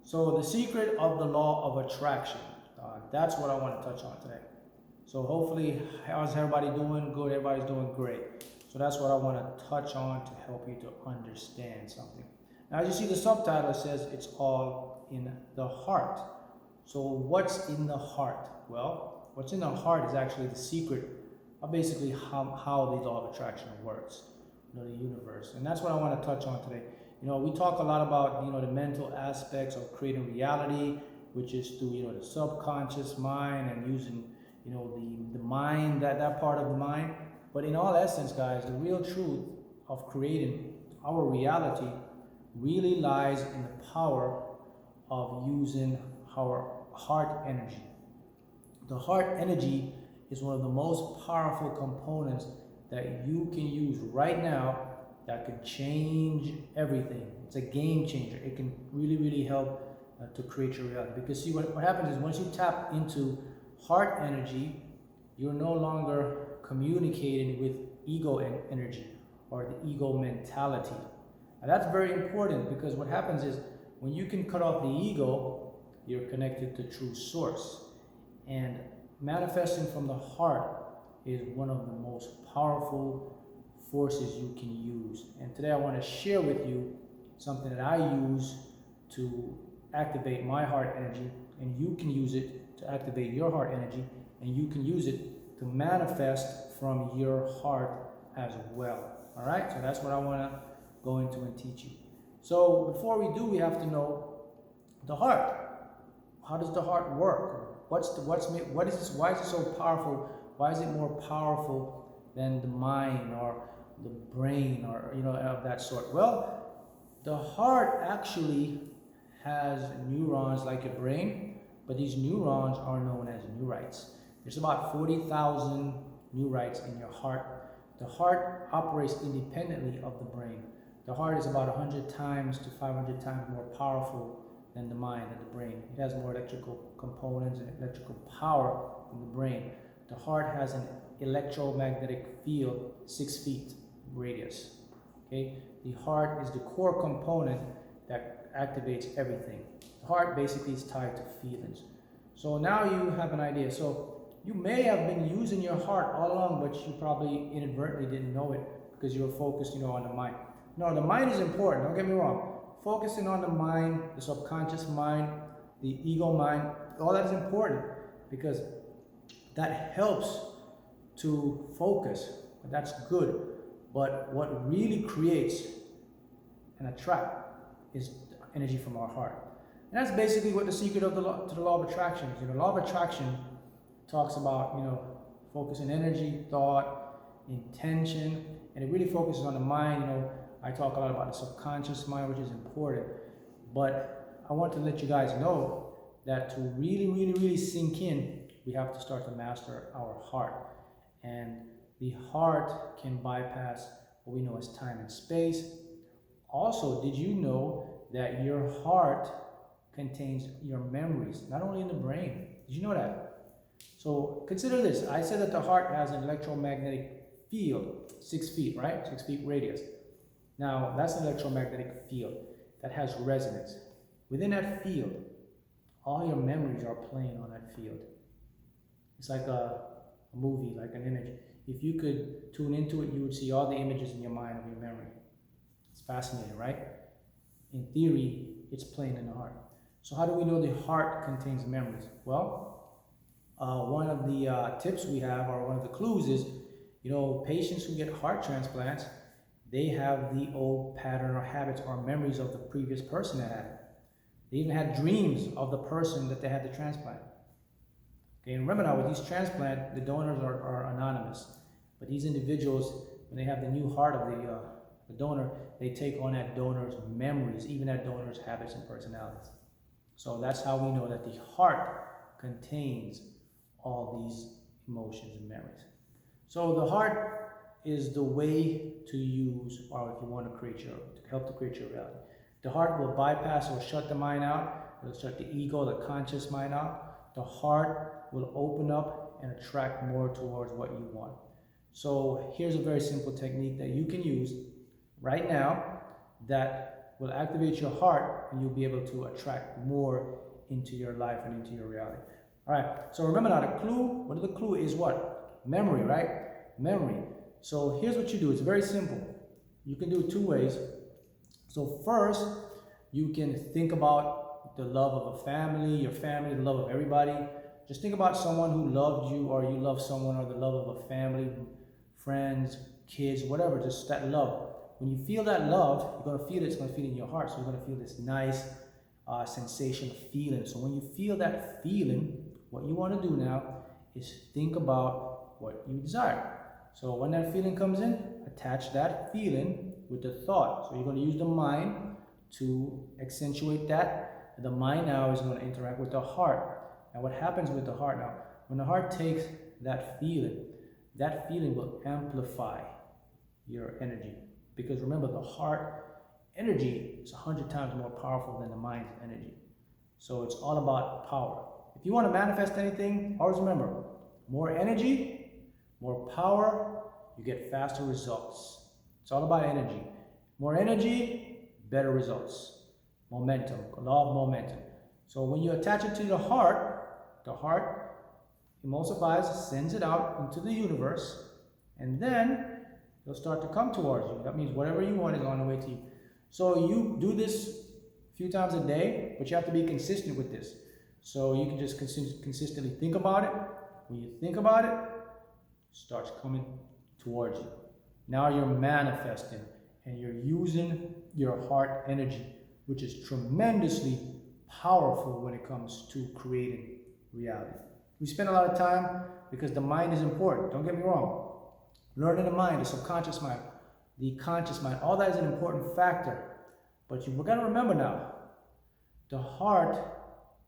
So the secret of the law of attraction, that's what I want to touch on today. So hopefully, how's everybody doing? Good, everybody's doing great. So that's what I want to touch on to help you to understand something. Now, as you see the subtitle, it says it's all in the heart. So what's in the heart? Well, what's in the heart is actually the secret of basically how the law of attraction works, the universe. And that's what I want to touch on today. We talk a lot about, the mental aspects of creating reality, which is through, the subconscious mind and using, the mind, that part of the mind. But in all essence, guys, the real truth of creating our reality really lies in the power of using our heart energy. The heart energy is one of the most powerful components that you can use right now that could change everything. It's a game changer. It can really, really help to create your reality. Because see, what happens is once you tap into heart energy, you're no longer communicating with ego energy or the ego mentality. And that's very important, because what happens is when you can cut off the ego, you're connected to true source. And manifesting from the heart is one of the most powerful forces you can use. And today I want to share with you something that I use to activate my heart energy, and you can use it to activate your heart energy, and you can use it to manifest from your heart as well. All right, so that's what I want to go into and teach you. So before we do, we have to know the heart. How does the heart work? Why is it so powerful? Why is it more powerful than the mind or the brain or of that sort? Well, the heart actually has neurons like your brain, but these neurons are known as neurites. There's about 40,000 neurites in your heart. The heart operates independently of the brain. The heart is about 100 times to 500 times more powerful than the mind and the brain. It has more electrical components and electrical power than the brain. The heart has an electromagnetic field 6 feet radius. Okay, the heart is the core component that activates everything. The heart basically is tied to feelings. So now you have an idea. So you may have been using your heart all along, but you probably inadvertently didn't know it because you were focused, on the mind. No, the mind is important. Don't get me wrong. Focusing on the mind, the subconscious mind, the ego mind, all that is important because that helps to focus. That's good. But what really creates and attract is energy from our heart. And that's basically what the secret of the law of attraction is. The law of attraction talks about, focusing energy, thought, intention, and it really focuses on the mind. I talk a lot about the subconscious mind, which is important. But I want to let you guys know that to really, really, really sink in, we have to start to master our heart. And the heart can bypass what we know as time and space. Also, did you know that your heart contains your memories, not only in the brain? Did you know that? So consider this. I said that the heart has an electromagnetic field, 6 feet, right? 6 feet radius. Now, that's an electromagnetic field that has resonance. Within that field, all your memories are playing on that field. It's like a movie, like an image. If you could tune into it, you would see all the images in your mind of your memory. It's fascinating, right? In theory, it's playing in the heart. So how do we know the heart contains memories? Well, one of the tips we have, or one of the clues is, patients who get heart transplants, they have the old pattern or habits or memories of the previous person that had it. They even had dreams of the person that they had the transplant. Okay, and remember now, with these transplants, the donors are anonymous. But these individuals, when they have the new heart of the donor, they take on that donor's memories, even that donor's habits and personalities. So that's how we know that the heart contains all these emotions and memories. So the heart is the way to use, or if you want to help to create your reality. The heart will bypass or shut the mind out. It'll shut the ego, the conscious mind out. The heart will open up and attract more towards what you want. So here's a very simple technique that you can use right now that will activate your heart, and you'll be able to attract more into your life and into your reality. All right, so remember now the clue, the clue is what? Memory, right? Memory. So here's what you do. It's very simple. You can do it two ways. So first, you can think about the love of a family, your family, the love of everybody. Just think about someone who loved you, or you love someone, or the love of a family, friends, kids, whatever, just that love. When you feel that love, you're going to feel it, it's going to feel in your heart. So you're going to feel this nice sensation of feeling. So when you feel that feeling, what you want to do now is think about what you desire. So when that feeling comes in, attach that feeling with the thought. So you're going to use the mind to accentuate that. The mind now is going to interact with the heart. And what happens with the heart now, when the heart takes that feeling will amplify your energy. Because remember, the heart energy is 100 times more powerful than the mind's energy. So it's all about power. If you want to manifest anything, always remember, more energy, more power, you get faster results. It's all about energy. More energy, better results. Momentum, law of momentum. So when you attach it to the heart emulsifies, sends it out into the universe, and then it'll start to come towards you. That means whatever you want is on the way to you. So you do this a few times a day, but you have to be consistent with this. So you can just consistently think about it. When you think about it, it starts coming towards you. Now you're manifesting, and you're using your heart energy, which is tremendously powerful when it comes to creating reality. We spend a lot of time because the mind is important. Don't get me wrong. Learning the mind, the subconscious mind, the conscious mind, all that is an important factor. But you've got to remember now, the heart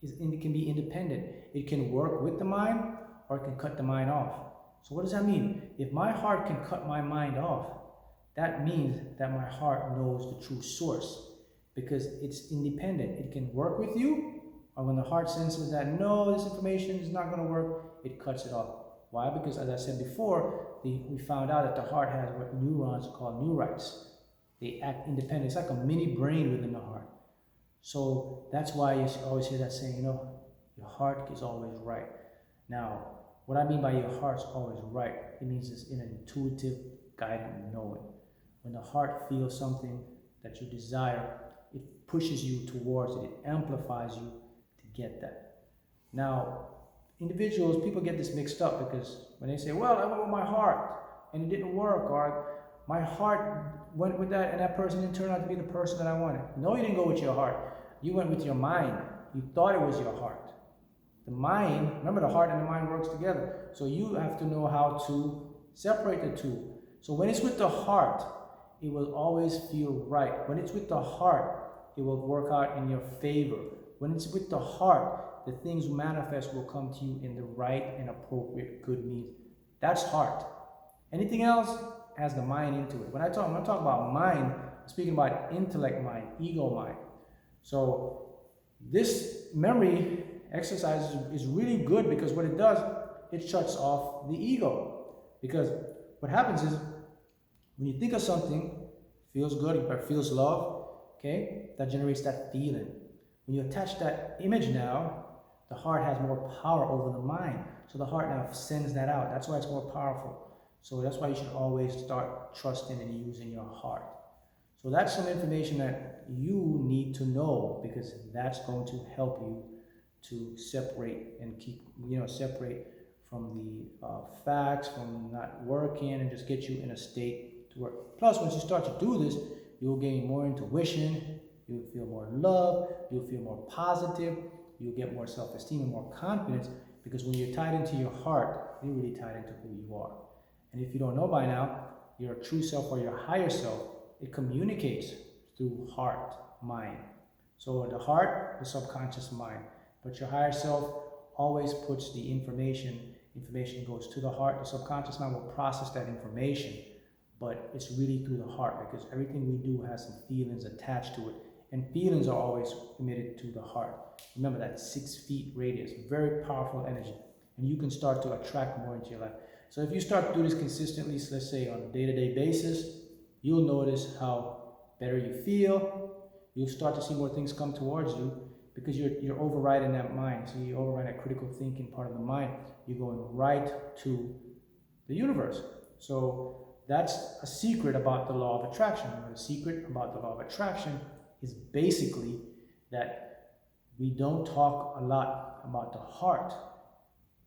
can be independent. It can work with the mind, or it can cut the mind off. So what does that mean? If my heart can cut my mind off, that means that my heart knows the true source, because it's independent. It can work with you, or when the heart senses that no, this information is not going to work, it cuts it off. Why? Because as I said before, we found out that the heart has what neurons are called neurites. They act independent. It's like a mini brain within the heart. So that's why you always hear that saying, your heart is always right. Now, what I mean by your heart's always right, it means it's in an intuitive, guidant knowing. When the heart feels something that you desire, it pushes you towards it. It amplifies you to get that. Now, people get this mixed up, because when they say, well, I went with my heart and it didn't work, or my heart went with that and that person didn't turn out to be the person that I wanted. No, you didn't go with your heart. You went with your mind. You thought it was your heart. The mind, remember, the heart and the mind works together. So you have to know how to separate the two. So when it's with the heart, it will always feel right. When it's with the heart, it will work out in your favor. When it's with the heart, the things manifest will come to you in the right and appropriate good means. That's heart. Anything else has the mind into it. When I talk about mind, I'm speaking about intellect mind, ego mind. So this memory exercise is really good, because what it does, it shuts off the ego. Because what happens is, when you think of something, feels good, or feels love, okay, that generates that feeling. When you attach that image now, the heart has more power over the mind. So the heart now sends that out. That's why it's more powerful. So that's why you should always start trusting and using your heart. So that's some information that you need to know, because that's going to help you to separate and separate from the facts, from not working, and just get you in a state to work. Plus, once you start to do this, you'll gain more intuition, you'll feel more love, you'll feel more positive, you'll get more self-esteem and more confidence, because when you're tied into your heart, you're really tied into who you are. And if you don't know by now, your true self or your higher self, it communicates through heart, mind. So the heart, the subconscious mind. But your higher self always puts the information goes to the heart. The subconscious mind will process that information, but it's really through the heart, because everything we do has some feelings attached to it. And feelings are always emitted to the heart. Remember that 6 feet radius, very powerful energy. And you can start to attract more into your life. So if you start to do this consistently, so let's say on a day-to-day basis, you'll notice how better you feel, you'll start to see more things come towards you because you're overriding that mind. So you override that critical thinking part of the mind. You're going right to the universe. So that's a secret about the law of attraction. The secret about the law of attraction is basically that we don't talk a lot about the heart.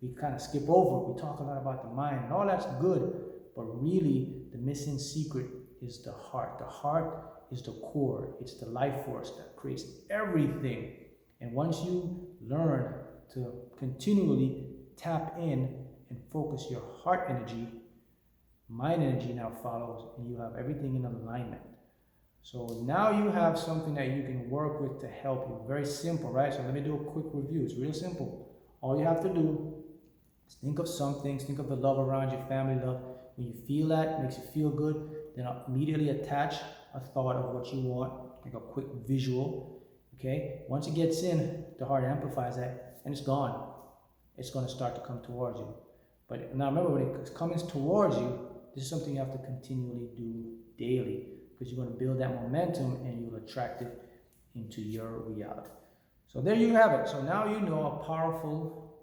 We kind of skip over. We talk a lot about the mind, and all that's good, but really the missing secret is the heart. The heart is the core. It's the life force that creates everything. And once you learn to continually tap in and focus your heart energy, mind energy now follows, and you have everything in alignment. So now you have something that you can work with to help you. Very simple, right? So let me do a quick review. It's real simple. All you have to do is think of some things. Think of the love around you, family love. When you feel that, it makes you feel good, then immediately attach a thought of what you want, like a quick visual. Okay? Once it gets in, the heart amplifies that, and it's gone. It's going to start to come towards you. But now remember, when it comes towards you, this is something you have to continually do daily, because you're going to build that momentum and you'll attract it into your reality. So there you have it. So now you know a powerful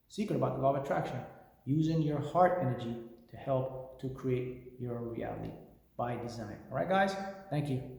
secret about the law of attraction, using your heart energy to help to create your reality by design. All right, guys? Thank you.